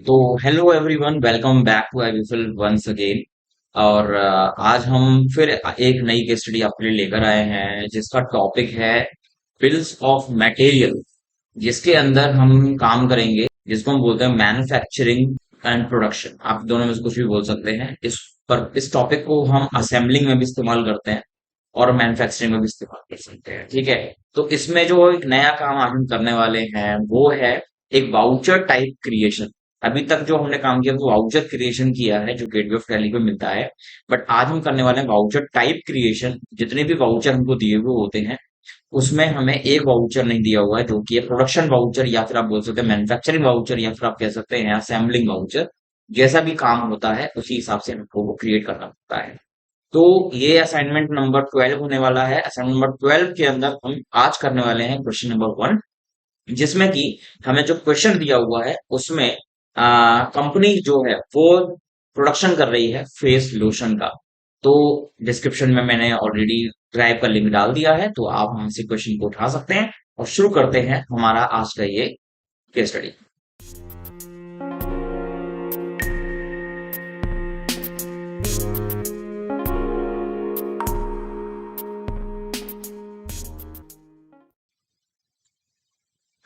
तो hello everyone, welcome back to आई विफल वंस अगेन। और आज हम फिर एक नई केस स्टडी आपके लिए लेकर आए हैं जिसका टॉपिक है बिल्स ऑफ मटेरियल, जिसके अंदर हम काम करेंगे जिसको हम बोलते हैं मैन्युफैक्चरिंग एंड प्रोडक्शन। आप दोनों में से कुछ भी बोल सकते हैं। इस टॉपिक को हम असेंबलिंग में भी इस्तेमाल करते हैं और मैन्युफैक्चरिंग में भी इस्तेमाल कर सकते हैं। ठीक है। तो इसमें जो एक नया काम आज हम करने वाले हैं वो है एक वाउचर टाइप क्रिएशन। अभी तक जो हमने काम किया वो वाउचर क्रिएशन किया है जो गेटवे ऑफ टैली पे मिलता है। बट आज हम करने वाले हैं वाउचर टाइप क्रिएशन। जितने भी वाउचर हमको दिए हुए होते हैं उसमें हमें एक वाउचर नहीं दिया हुआ है जो कि है प्रोडक्शन वाउचर, या फिर आप बोल सकते हैं मैन्युफैक्चरिंग वाउचर, या फिर आप कह सकते हैं असेंबलिंग वाउचर। जैसा भी काम होता है उसी हिसाब से हमको वो क्रिएट करना पड़ता है। तो ये असाइनमेंट नंबर 12 होने वाला है। असाइनमेंट नंबर 12 के अंदर हम आज करने वाले हैं क्वेश्चन नंबर 1, जिसमें कि हमें जो क्वेश्चन दिया हुआ है उसमें कंपनी जो है वो प्रोडक्शन कर रही है फेस लोशन का। तो डिस्क्रिप्शन में मैंने ऑलरेडी ड्राइव का लिंक डाल दिया है, तो आप वहां से क्वेश्चन को उठा सकते हैं और शुरू करते हैं हमारा आज का ये केस स्टडी।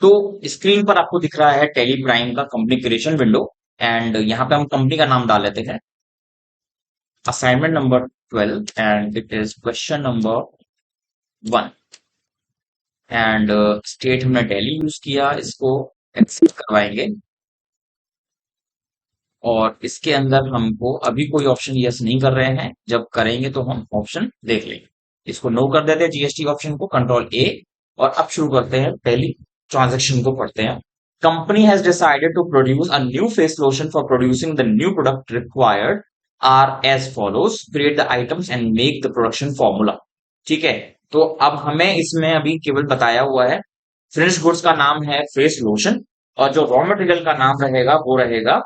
तो स्क्रीन पर आपको दिख रहा है टेली प्राइम का कंपनी क्रिएशन विंडो, एंड यहाँ पे हम कंपनी का नाम डाल लेते हैं assignment number 12 and it is question number 1। And state हमने दिल्ली यूज किया, इसको एक्सेप्ट करवाएंगे। और इसके अंदर हमको अभी कोई ऑप्शन यस नहीं कर रहे हैं, जब करेंगे तो हम ऑप्शन देख लेंगे। इसको नो कर देते हैं जीएसटी ऑप्शन को, कंट्रोल ए। और अब शुरू करते हैं, पहली ट्रांजेक्शन को पढ़ते हैं। Company has decided to produce a new face lotion for producing the new product required are as follows, create the items and make the production formula. ठीक है। तो अब हमें इसमें अभी केवल बताया हुआ है फिनिश गुड्स का नाम है फेस लोशन, और जो रॉ मटेरियल का नाम रहेगा वो रहेगा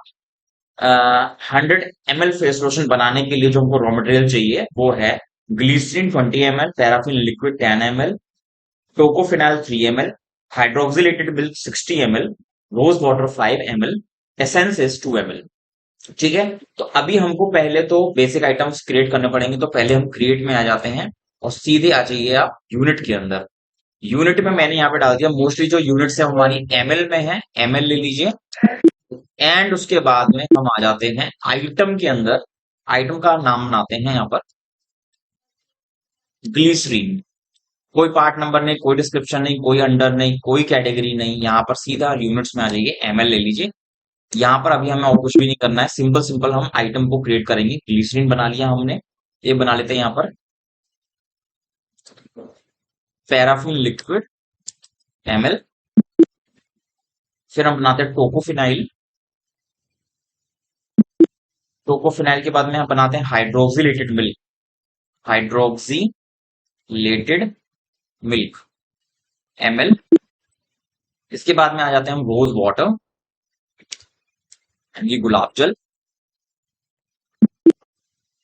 100 ml फेस लोशन बनाने के लिए जो हमको रॉ मटेरियल चाहिए वो है glycerine 20 ml, paraffin liquid 10 ml, tocopheryl 3 ml, hydroxylated milk 60 ml, rose water 5 ml, essence is 2 ml। ठीक है। तो अभी हमको पहले तो बेसिक आइटम्स क्रिएट करने पड़ेंगे, तो पहले हम क्रिएट में आ जाते हैं और सीधे आ जाइए आप यूनिट के अंदर। यूनिट में मैंने यहाँ पे डाल दिया, मोस्टली जो यूनिट्स है हमारी एमएल में है, एमएल ले लीजिए। एंड उसके बाद में हम आ जाते हैं आइटम के अंदर। आइटम का नाम बनाते हैं यहाँ पर ग्लिसरीन। कोई पार्ट नंबर नहीं, कोई डिस्क्रिप्शन नहीं, कोई अंडर नहीं, कोई कैटेगरी नहीं, यहाँ पर सीधा यूनिट्स में आ जाइए, एमएल ले लीजिए। यहाँ पर अभी हमें और कुछ भी नहीं करना है, सिंपल सिंपल हम आइटम को क्रिएट करेंगे। ग्लिसरीन बना लिया हमने, ये बना लेते हैं यहाँ पर पैराफिन लिक्विड एमएल। फिर हम बनाते हैं टोकोफिनाइल। टोकोफिनाइल के बाद में हम बनाते हैं हाइड्रोक्सिलेटेड मिल्क, हाइड्रोक्सिलेटेड मिल्क एमएल। इसके बाद में आ जाते हैं हम रोज वाटर, ये गुलाब जल।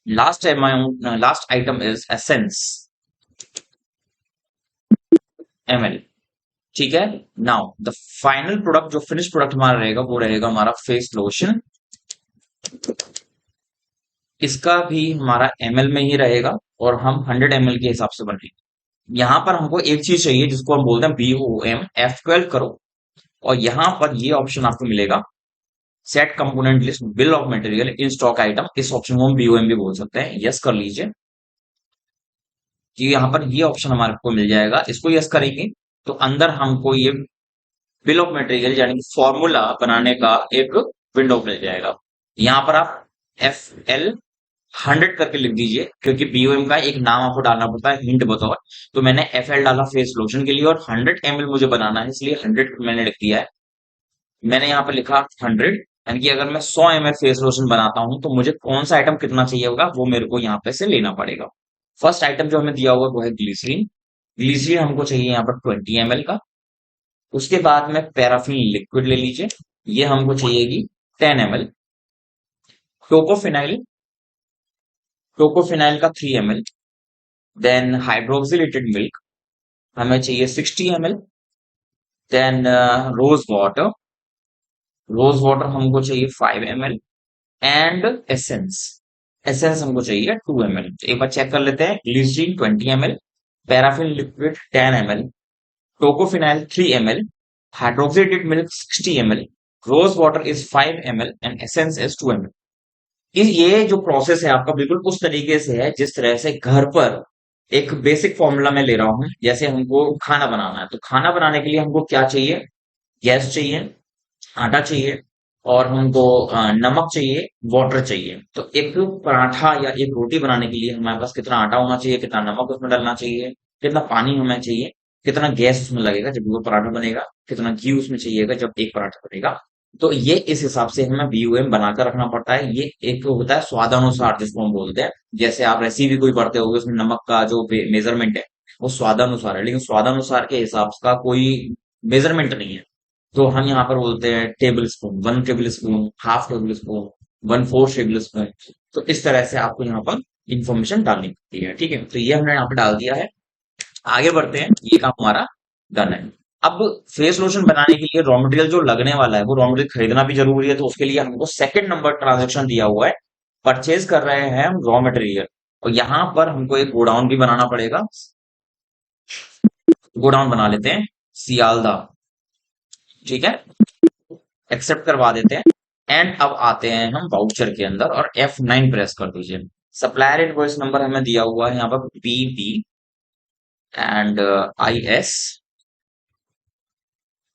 Last item is essence ML. ठीक है। नाउ द फाइनल प्रोडक्ट, जो फिनिश प्रोडक्ट हमारा रहेगा वो रहेगा हमारा फेस लोशन। इसका भी हमारा एमएल में ही रहेगा और हम 100 ml के हिसाब से बनाएंगे। यहाँ पर हमको एक चीज चाहिए जिसको हम बोलते हैं BOM, F12 करो। और यहाँ पर ये ऑप्शन आपको मिलेगा set component list bill of material in stock item. इस ऑप्शन को हम BOM भी बोल सकते हैं, यस कर लीजिए कि यहाँ पर ये ऑप्शन हमारे को मिल जाएगा। इसको यस करेंगे तो अंदर हमको ये बिल ऑफ मटेरियल यानी कि फॉर्मूला बनाने का एक विंडो मिल जाएगा। यहाँ पर आप FL 100 करके लिख दीजिए, क्योंकि BOM का एक नाम आपको डालना पड़ता है हिंट बतौर। तो मैंने FL डाला फेस लोशन के लिए, और 100 ml मुझे बनाना है इसलिए 100 मैंने लिख दिया है। मैंने यहाँ पे लिखा 100, यानी कि अगर मैं 100 ml फेस लोशन बनाता हूं तो मुझे कौन सा आइटम कितना चाहिए होगा वो मेरे को यहाँ पे से लेना पड़ेगा। फर्स्ट आइटम जो हमें दिया हुआ है वो है ग्लिसरीन। ग्लिसरीन हमको चाहिए यहाँ पर 20 ml का। उसके बाद में पैराफिन लिक्विड ले लीजिए, ये हमको चाहिएगी 10 ml। टोकोफिनाइल, टोकोफिनाइल का 3 ml। देन हाइड्रोक्सिलेटेड मिल्क हमें चाहिए 60 ml। Then rose water rose water हमको चाहिए 5 ml, एंड एसेंस, एसेंस हमको चाहिए 2 ml। एक बार चेक कर लेते हैं। Glycerine 20 ml, paraffin liquid 10 ml, tocopheryl 3 ml, hydroxidated milk 60 ml, rose water is 5 ml and essence is 2 ml। ये जो प्रोसेस है आपका बिल्कुल उस तरीके से है जिस तरह से घर पर एक बेसिक फॉर्मूला मैं ले रहा हूं। जैसे हमको खाना बनाना है, तो खाना बनाने के लिए हमको क्या चाहिए? गैस चाहिए, आटा चाहिए, और हमको नमक चाहिए, वाटर चाहिए। तो एक पराठा या एक रोटी बनाने के लिए हमारे पास कितना आटा होना चाहिए, कितना नमक उसमें डालना चाहिए, कितना पानी होना चाहिए, कितना गैस उसमें लगेगा जब वो पराठा बनेगा, कितना घी उसमें चाहिएगा जब एक पराठा बनेगा। तो ये इस हिसाब से हमें बीओएम बनाकर रखना पड़ता है। ये एक होता है स्वादानुसार जिसको हम बोलते हैं। जैसे आप रेसिपी कोई पढ़ते होगे, उसमें नमक का जो मेजरमेंट है वो स्वादानुसार है, लेकिन स्वादानुसार के हिसाब का कोई मेजरमेंट नहीं है। तो हम यहाँ पर बोलते हैं table spoon, 1 table spoon, half table spoon, 1/4 table spoon. तो इस तरह से आपको यहाँ पर इंफॉर्मेशन डालनी पड़ती है। ठीक है, तो ये हमने यहाँ पे डाल दिया है। आगे बढ़ते हैं, ये काम हमारा डन है। अब फेस लोशन बनाने के लिए रॉ मटेरियल जो लगने वाला है वो रॉ मटेरियल खरीदना भी जरूरी है। तो उसके लिए हमको सेकंड नंबर ट्रांजेक्शन दिया हुआ है, परचेज कर रहे हैं हम रॉ मटेरियल। और यहाँ पर हमको एक गोडाउन भी बनाना पड़ेगा। गोडाउन बना लेते हैं सियालदा। ठीक है, एक्सेप्ट करवा देते हैं। एंड अब आते हैं हम वाउचर के अंदर और F9 प्रेस कर दीजिए। सप्लायर इनवॉइस नंबर हमें दिया हुआ है यहाँ पर PB and IS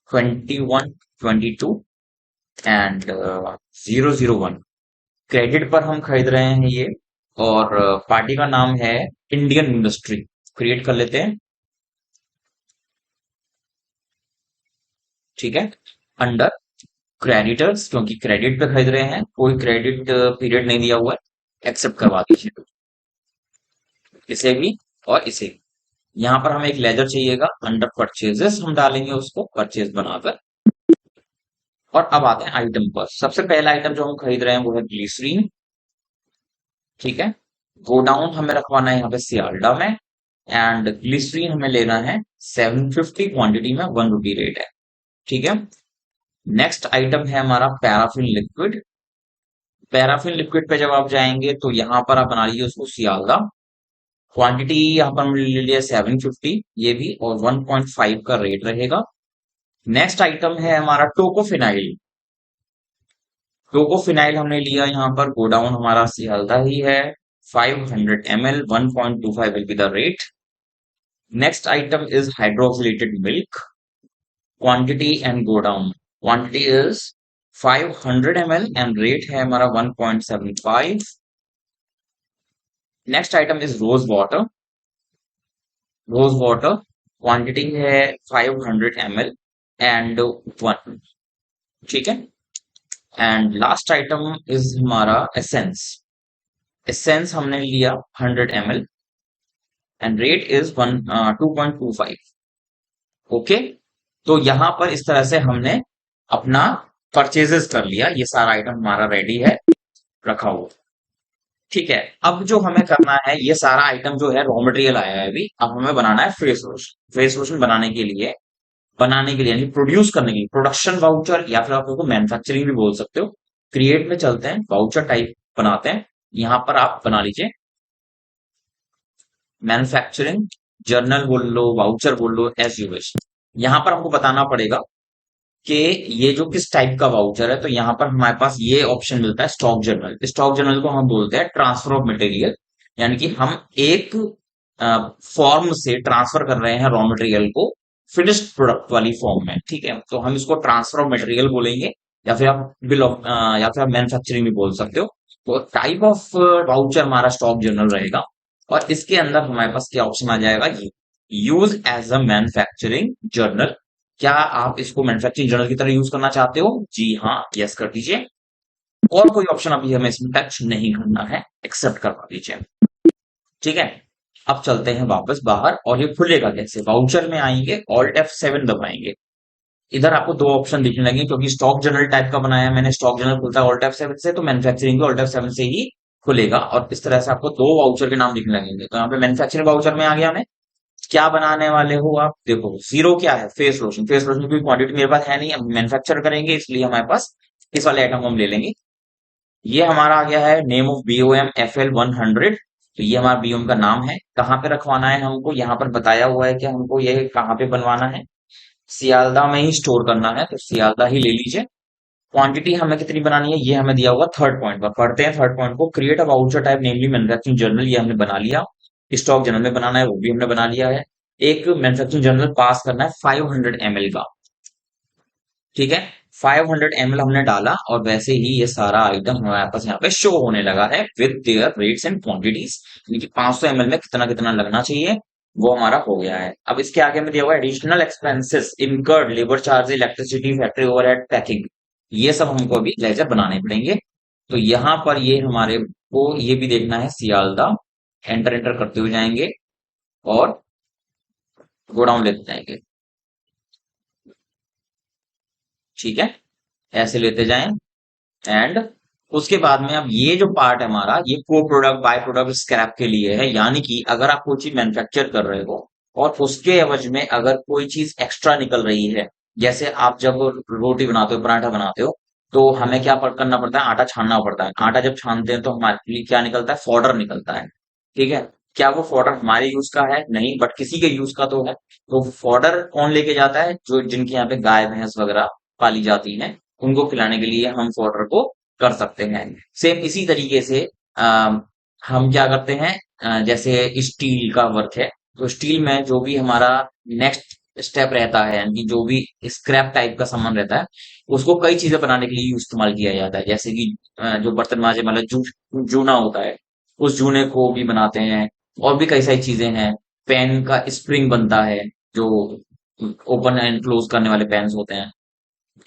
2122 and 001। Credit पर हम खरीद रहे हैं ये। और पार्टी का नाम है इंडियन इंडस्ट्री। क्रिएट कर लेते हैं। ठीक है, अंडर क्रेडिटर्स, क्योंकि क्रेडिट पे खरीद रहे हैं, कोई क्रेडिट पीरियड नहीं दिया हुआ है। एक्सेप्ट करवा दीजिए इसे भी और इसे भी। यहाँ पर हमें एक लेजर चाहिएगा, अंडर परचेजेस हम डालेंगे उसको परचेज बनाकर। और अब आते हैं आइटम पर। सबसे पहला आइटम जो हम खरीद रहे हैं वो है ग्लिसरीन। ठीक है, गोडाउन हमें रखवाना है यहाँ पे सियाल्डा में। एंड ग्लिसरीन हमें लेना है 750 क्वांटिटी में, 1 रुपी रेट है। ठीक है, नेक्स्ट आइटम है हमारा पैराफिन लिक्विड। पैराफिन लिक्विड पे जब आप जाएंगे तो यहाँ पर आप बना लीजिए उसको सियालदा। क्वांटिटी यहाँ पर हमने ले लिया 750, ये भी, और 1.5 का रेट रहेगा। नेक्स्ट आइटम है हमारा टोकोफिनाइल। टोकोफिनाइल हमने लिया यहाँ पर, गोडाउन हमारा सियालदा ही है। 500 ml, 1.25 will be the rate. Next item is hydroxylated milk. Quantity and go down. Quantity is 500 ml and rate है हमारा 1.75. Next item is rose water. Rose water quantity है 500 ml and 1. ठीक है, एंड लास्ट आइटम इज हमारा essence. Essence हमने लिया 100 ml and rate is 2.25। Okay, तो यहां पर इस तरह से हमने अपना परचेजेस कर लिया। ये सारा आइटम हमारा रेडी है, रखा हुआ। ठीक है, अब जो हमें करना है, ये सारा आइटम जो है रॉ मटेरियल आया है अभी। अब हमें बनाना है फेस लोशन। फेस लोशन बनाने के लिए यानी प्रोड्यूस करने के लिए प्रोडक्शन वाउचर, या फिर आप उसको मैन्युफैक्चरिंग भी बोल सकते हो। क्रिएट में चलते हैं, वाउचर टाइप बनाते हैं। यहां पर आप बना लीजिए मैन्युफैक्चरिंग, जर्नल बोल लो, वाउचर बोल लो, एज यू विश। यहां पर हमको बताना पड़ेगा कि ये जो किस टाइप का वाउचर है। तो यहाँ पर हमारे पास ये ऑप्शन मिलता है स्टॉक जर्नल। स्टॉक जर्नल को हम बोलते हैं ट्रांसफर ऑफ मटेरियल, यानी कि हम एक फॉर्म से ट्रांसफर कर रहे हैं रॉ मटेरियल को फिनिश्ड प्रोडक्ट वाली फॉर्म में। ठीक है, तो हम इसको ट्रांसफर ऑफ मटेरियल बोलेंगे, या फिर आप बिल ऑफ या फिर आप मैन्युफैक्चरिंग भी बोल सकते हो। तो टाइप ऑफ वाउचर हमारा स्टॉक जर्नल रहेगा। और इसके अंदर हमारे पास क्या ऑप्शन आ जाएगा, use as a manufacturing journal. क्या आप इसको मैन्युफैक्चरिंग जर्नल की तरह यूज करना चाहते हो? जी हाँ, यस कर दीजिए। और कोई ऑप्शन अभी हमें इसमें टच नहीं करना है, एक्सेप्ट करवा दीजिए। ठीक है, अब चलते हैं वापस बाहर। और ये खुलेगा कैसे? वाउचर में आएंगे, ऑल्ट F7 दबाएंगे। इधर आपको दो ऑप्शन दिखने लगे, क्योंकि स्टॉक जनरल टाइप का बनाया है मैंने। स्टॉक जनरल खुलता है ऑल्ट F7 से, तो मैन्युफैक्चरिंग भी ऑल्ट F7 से ही खुलेगा। और इस तरह से आपको दो वाउचर के नाम दिखने लगेंगे। तो यहाँ पे मैन्युफैक्चरिंग वाउचर में आ गया मैं, क्या बनाने वाले हो आप? देखो, जीरो क्या है? Face lotion. फेस लोशन की क्वांटिटी मेरे पास है नहीं, अब मैन्युफैक्चर करेंगे इसलिए हमारे पास इस वाले आइटम को हम ले लेंगे। ये हमारा आ गया है नेम ऑफ BOM FL 100। तो ये हमारा बीओएम का नाम है। कहाँ पे रखवाना है हमको? यहाँ पर बताया हुआ है कि हमको ये कहाँ पे बनवाना है। सियालदा में ही स्टोर करना है, तो सियालदा ही ले लीजिए। क्वांटिटी हमें कितनी बनानी है ये हमें दिया हुआ थर्ड पॉइंट पर। पढ़ते हैं थर्ड पॉइंट को। Create a voucher type namely manufacturing journal, ये हमने बना लिया। स्टॉक जर्नल में बनाना है, वो भी हमने बना लिया है। एक मैन्युफैक्चरिंग जर्नल पास करना है 500 ml का। ठीक है, 500 ml हमने डाला और वैसे ही ये सारा आइटम हमारे पास यहाँ पे शो होने लगा है with their rates and quantities. यानी कि 500 ml में कितना कितना लगना चाहिए वो हमारा हो गया है। अब इसके आगे में दिया हुआ है additional expenses incurred, labour charge, electricity, factory overhead, packing. ये सब हमको अभी लेजर बनाने पड़ेंगे। तो यहाँ पर ये हमारे को ये भी देखना है सियालदा। एंटर एंटर करते हुए जाएंगे और गोडाउन लेते जाएंगे। ठीक है, ऐसे लेते जाएं। एंड उसके बाद में अब ये जो पार्ट है हमारा, ये को प्रोडक्ट बाय प्रोडक्ट स्क्रैप के लिए है। यानी कि अगर आप कोई चीज मैन्युफैक्चर कर रहे हो और उसके एवज में अगर कोई चीज एक्स्ट्रा निकल रही है, जैसे आप जब रोटी बनाते हो, पराठा बनाते हो, तो हमें क्या करना पड़ता है? आटा छानना पड़ता है। आटा जब छानते हैं तो हमारे लिए क्या निकलता है? फॉडर निकलता है। ठीक है, क्या वो फॉडर हमारे यूज का है? नहीं, बट किसी के यूज का तो है। तो फॉडर कौन लेके जाता है? जो जिनके यहाँ पे गाय भैंस वगैरह पाली जाती हैं, उनको खिलाने के लिए हम फॉडर को कर सकते हैं। सेम इसी तरीके से हम क्या करते हैं, जैसे स्टील का वर्क है, तो स्टील में जो भी हमारा नेक्स्ट स्टेप रहता है, यानी कि जो भी स्क्रैप टाइप का सामान रहता है, उसको कई चीजें बनाने के लिए इस्तेमाल किया जाता है। जैसे कि जो बर्तन मांजे वाला जूना होता है, उस जूने को भी बनाते हैं। और भी कई सारी चीजें हैं। पेन का स्प्रिंग बनता है, जो ओपन एंड क्लोज करने वाले पेन्स होते हैं।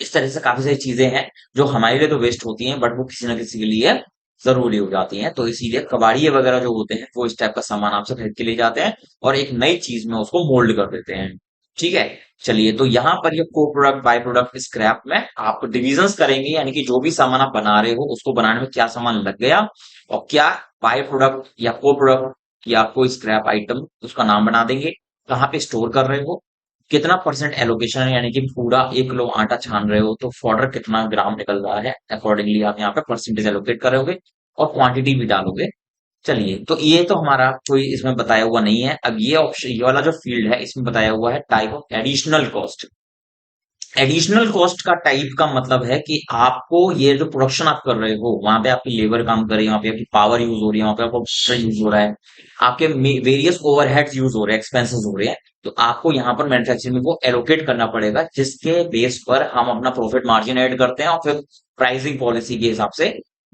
इस तरह से काफी सारी चीजें हैं जो हमारे लिए तो वेस्ट होती हैं, बट वो किसी ना किसी के लिए जरूरी हो जाती हैं। तो इसीलिए कबाड़िए वगैरह जो होते हैं वो इस टाइप का सामान आपसे खरीद के ले जाते हैं और एक नई चीज में उसको मोल्ड कर देते हैं। ठीक है, चलिए, तो यहाँ पर ये को प्रोडक्ट बाय प्रोडक्ट स्क्रैप में आप डिविजन्स करेंगे, यानी कि जो भी सामान आप बना रहे हो उसको बनाने में क्या सामान लग गया और क्या बाय प्रोडक्ट या को प्रोडक्ट या कोई स्क्रैप आइटम, उसका नाम बना देंगे। कहाँ पे स्टोर कर रहे हो, कितना परसेंट एलोकेशन है, यानी कि पूरा 1 किलो आटा छान रहे हो तो फॉर्डर कितना ग्राम निकल रहा है, अकॉर्डिंगली आप यहाँ पे परसेंटेज एलोकेट करोगे और क्वांटिटी भी डालोगे। चलिए, तो ये तो हमारा कोई इसमें बताया हुआ नहीं है। अब ये ऑप्शन, ये वाला जो फील्ड है, इसमें बताया हुआ है type of additional cost. Additional cost का टाइप का मतलब है कि आपको ये जो प्रोडक्शन आप कर रहे हो, वहां पे आपकी लेबर काम कर रही है, वहां पे आपकी पावर यूज हो रही है, वहां पे आपका यूज हो रहा है, आपके वेरियस ओवरहेड्स यूज हो रहे हैं, एक्सपेंसेस हो रहे हैं। तो आपको यहाँ पर मैन्युफैक्चरिंग को एलोकेट करना पड़ेगा, जिसके बेस पर हम अपना प्रॉफिट मार्जिन ऐड करते हैं और फिर प्राइसिंग पॉलिसी के हिसाब से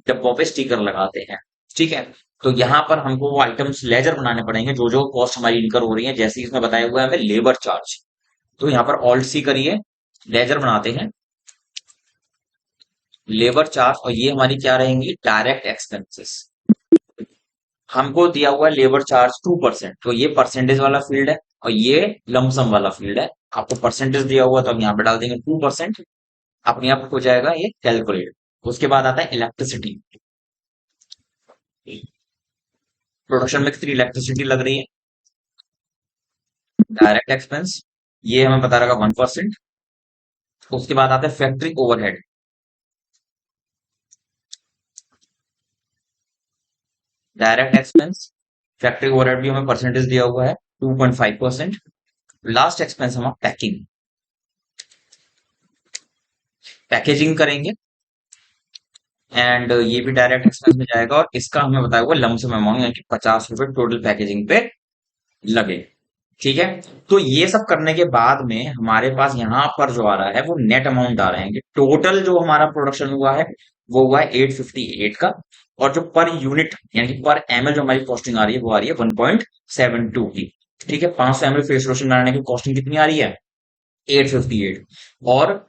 डब्बों पे स्टिकर लगाते हैं। ठीक है, तो यहाँ पर हमको वो आइटम्स लेजर बनाने पड़ेंगे जो जो कॉस्ट हमारी इनकर हो रही है। जैसे इसमें बताया हुआ है हमें लेबर चार्ज, तो यहाँ पर ऑल्ट सी करिए, लेजर बनाते हैं, लेबर चार्ज, और ये हमारी क्या रहेंगी? Direct expenses. हमको दिया हुआ है लेबर चार्ज 2%, तो ये परसेंटेज वाला फील्ड है और ये लमसम वाला फील्ड है। आपको परसेंटेज दिया हुआ तो हम यहाँ पे डाल देंगे 2%, अपने आप हो जाएगा ये कैलकुलेट। उसके बाद आता है इलेक्ट्रिसिटी। प्रोडक्शन में कितनी इलेक्ट्रिसिटी लग रही है? डायरेक्ट एक्सपेंस, ये हमें पता लगा 1%। उसके बाद आता है factory overhead. Direct expense, factory overhead भी हमें परसेंटेज दिया हुआ है 2.5%। लास्ट एक्सपेंस हम पैकिंग, पैकेजिंग करेंगे एंड ये भी डायरेक्ट एक्सपेंस में जाएगा और इसका हमें बताया हुआ लमसम अमाउंट, यानी कि 50 रुपए टोटल पैकेजिंग पे लगे। ठीक है, तो ये सब करने के बाद में हमारे पास यहाँ पर जो आ रहा है वो नेट अमाउंट आ रहे हैं कि टोटल जो हमारा प्रोडक्शन हुआ है वो हुआ है 858 का। और जो पर यूनिट यानी कि पर एमएल जो हमारी कॉस्टिंग आ रही है वो आ रही है 1.72 की। ठीक है, 500 ml फेस लोशन बनाने की कॉस्टिंग कितनी आ रही है? 858। और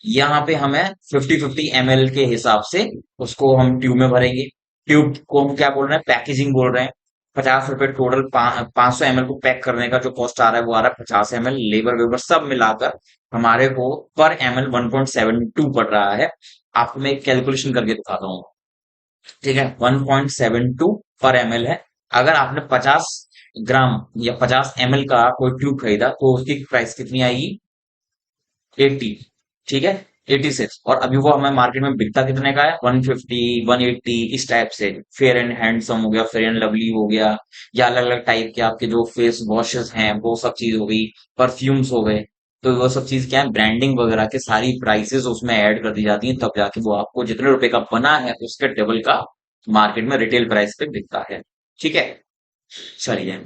यहाँ पे हमें 50-50 ml के हिसाब से उसको हम ट्यूब में भरेंगे। ट्यूब को हम क्या बोल रहे हैं? पैकेजिंग बोल रहे हैं। 50 रुपए टोटल 500 ml को पैक करने का जो कॉस्ट आ रहा है वो आ रहा है 50 ml, लेबर वेबर सब मिलाकर हमारे को पर ml 1.72 पड़ रहा है। आपको मैं एक कैलकुलेशन करके दिखाता हूँ। ठीक है, 1.72 पर ml है। अगर आपने 50 ग्राम या 50 ml का कोई ट्यूब खरीदा तो उसकी प्राइस कितनी आएगी? 80। ठीक है, 86। और अभी वो हमें मार्केट में बिकता कितने का है? 150, 180, इस टाइप से। फेयर एंड हैंडसम हो गया, फेयर एंड लवली हो गया, या अलग अलग टाइप के आपके जो फेस वॉशेस हैं वो सब चीज हो गई, परफ्यूम्स हो गए। तो वो सब चीज क्या है, ब्रांडिंग वगैरह के सारी प्राइसेस उसमें ऐड कर दी जाती हैं, तब जाके वो आपको जितने रुपए का बना है उसके डबल का मार्केट में रिटेल प्राइस पे बिकता है। ठीक है, चलिए।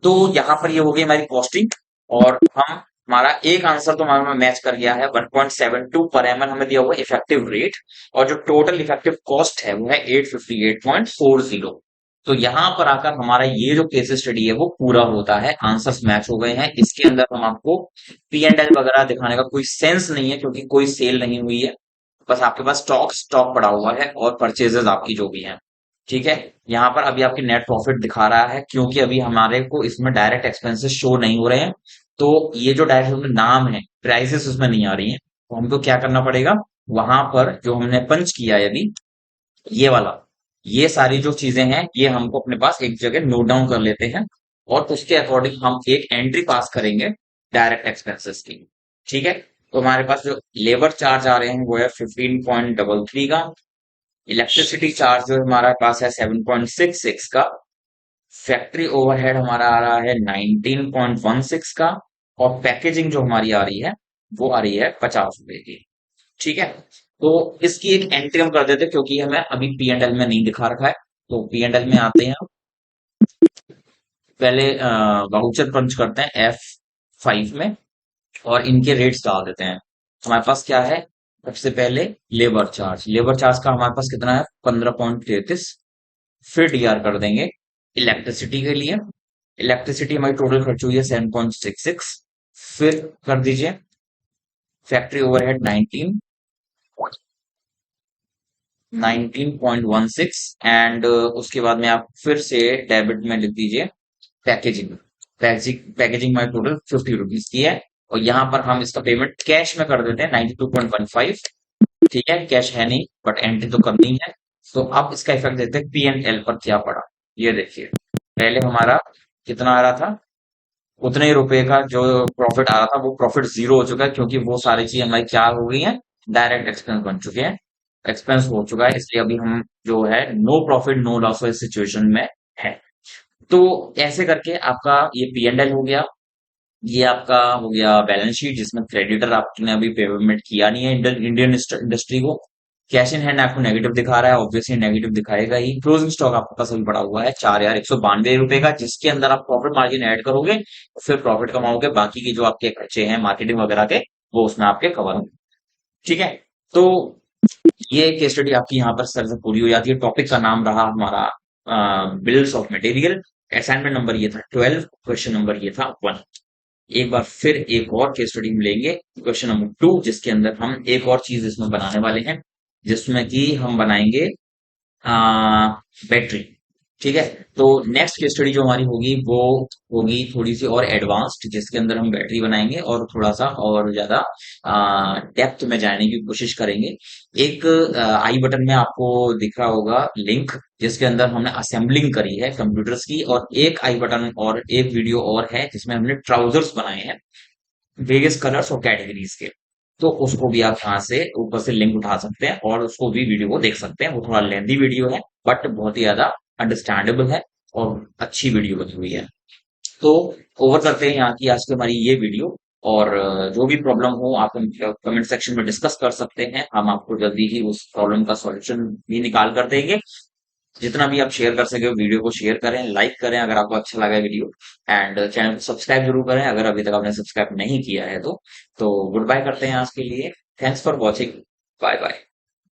तो यहाँ पर ये हो गई हमारी कॉस्टिंग। और हम हमारा एक आंसर तो हमारा मैच कर गया है, 1.72 पर एमएल हमें दिया हुआ इफेक्टिव रेट। और जो टोटल इफेक्टिव कॉस्ट है वो है 858.40। तो यहाँ पर आकर हमारा ये जो केस स्टडी है वो पूरा होता है, आंसर्स मैच हो गए हैं। इसके अंदर हम आपको पी एंड एल वगैरह दिखाने का कोई सेंस नहीं है, क्योंकि कोई सेल नहीं हुई है। बस आपके पास स्टॉक स्टॉक पड़ा हुआ है और परचेजेस आपकी जो भी हैं। ठीक है, यहाँ पर अभी आपकी नेट प्रॉफिट दिखा रहा है, क्योंकि अभी हमारे को इसमें डायरेक्ट एक्सपेंसेस शो नहीं हो रहे हैं। तो ये जो डायरेक्ट उसमें नाम है, प्राइसेस उसमें नहीं आ रही हैं, तो हमको क्या करना पड़ेगा, वहां पर जो हमने पंच किया है अभी, ये वाला, ये सारी जो चीजें हैं ये हमको अपने पास एक जगह नोट डाउन कर लेते हैं। और उसके अकॉर्डिंग हम एक एंट्री पास करेंगे डायरेक्ट एक्सपेंसेस की। ठीक है, तो हमारे पास जो लेबर चार्ज आ रहे हैं वो है 15.33 का। इलेक्ट्रिसिटी चार्ज जो हमारे पास है 7.66 का। फैक्ट्री ओवरहेड हमारा आ रहा है 19.16 का। और पैकेजिंग जो हमारी आ रही है वो आ रही है 50 रुपए की। ठीक है, तो इसकी एक एंट्री हम कर देते हैं, क्योंकि हमें अभी पी एंड एल में नहीं दिखा रखा है। तो पी एंड एल में आते हैं हम। पहले वाउचर पंच करते हैं F5 में, और इनके रेट्स डाल देते हैं। हमारे पास क्या है, सबसे पहले लेबर चार्ज। लेबर चार्ज का हमारे पास कितना है, 15.33। फिर डीआर कर देंगे इलेक्ट्रिसिटी के लिए। इलेक्ट्रिसिटी हमारी टोटल खर्च हुई है 7.66। फिर कर दीजिए फैक्ट्री ओवरहेड 19.16। एंड उसके बाद में आप फिर से डेबिट में लिख दीजिए पैकेजिंग। पैकेजिंग हमारी टोटल 50 रुपीज की है। और यहाँ पर हम इसका पेमेंट कैश में कर देते हैं 92.15। ठीक है, कैश है नहीं बट एंट्री तो करनी है। तो अब इसका इफेक्ट देखते हैं पी एंड एल पर क्या पड़ा। ये देखिए, पहले हमारा कितना आ रहा था, उतने ही रुपए का जो प्रॉफिट आ रहा था वो प्रॉफिट जीरो हो चुका है, क्योंकि वो सारी चीज हमारी क्या हो गई है, डायरेक्ट एक्सपेंस बन चुके हैं। एक्सपेंस हो चुका है, इसलिए अभी हम जो है नो प्रॉफिट नो लॉस वाली सिचुएशन में है। तो ऐसे करके आपका ये पी एंड एल हो गया। ये आपका हो गया बैलेंस शीट, जिसमें क्रेडिटर आपने अभी पेमेंट किया नहीं है इंडियन इंडस्ट्री को। कैश इन हैंड आपको नेगेटिव दिखा रहा है, ऑब्वियसली नेगेटिव दिखाएगा ही। क्लोजिंग स्टॉक आपके पास अभी पड़ा हुआ है 4,192 रुपए का, जिसके अंदर आप प्रॉफिट मार्जिन ऐड करोगे, फिर प्रॉफिट कमाओगे। बाकी की जो आपके खर्चे हैं मार्केटिंग वगैरह के, वो उसमें आपके कवर होंगे। ठीक है, तो ये केस स्टडी आपकी यहाँ पर सर से पूरी हो जाती है। टॉपिक का नाम रहा हमारा bills of material. Assignment number ये था 12, क्वेश्चन नंबर ये था 1। एक बार फिर एक और केस स्टडी हम लेंगे, क्वेश्चन नंबर 2, जिसके अंदर हम एक और चीज इसमें बनाने वाले हैं, जिसमें कि हम बनाएंगे बैटरी। ठीक है, तो नेक्स्ट केस स्टडी जो हमारी होगी वो होगी थोड़ी सी और एडवांस्ड, जिसके अंदर हम बैटरी बनाएंगे और थोड़ा सा और ज्यादा डेप्थ में जाने की कोशिश करेंगे। एक आई बटन में आपको दिख रहा होगा लिंक, जिसके अंदर हमने असेंबलिंग करी है कंप्यूटर्स की। और एक आई बटन और एक वीडियो और है जिसमें हमने ट्राउजर्स बनाए हैं वेरियस कलर्स और कैटेगरीज के। तो उसको भी आप यहाँ से ऊपर से लिंक उठा सकते हैं और उसको भी वीडियो को देख सकते हैं। वो थोड़ा लेंदी वीडियो है बट बहुत ही ज्यादा अंडरस्टैंडेबल है और अच्छी वीडियो बनी हुई है। तो ओवर करते हैं यहाँ की आज की हमारी ये वीडियो। और जो भी प्रॉब्लम हो आप कमेंट सेक्शन में डिस्कस कर सकते हैं, हम आपको जल्दी ही उस प्रॉब्लम का सॉल्यूशन भी निकाल कर देंगे। जितना भी आप शेयर कर सके वीडियो को शेयर करें, लाइक करें अगर आपको अच्छा लगा वीडियो। एंड चैनल को सब्सक्राइब जरूर करें अगर अभी तक आपने सब्सक्राइब नहीं किया है तो गुड बाय करते हैं आज के लिए। Thanks for watching, bye bye.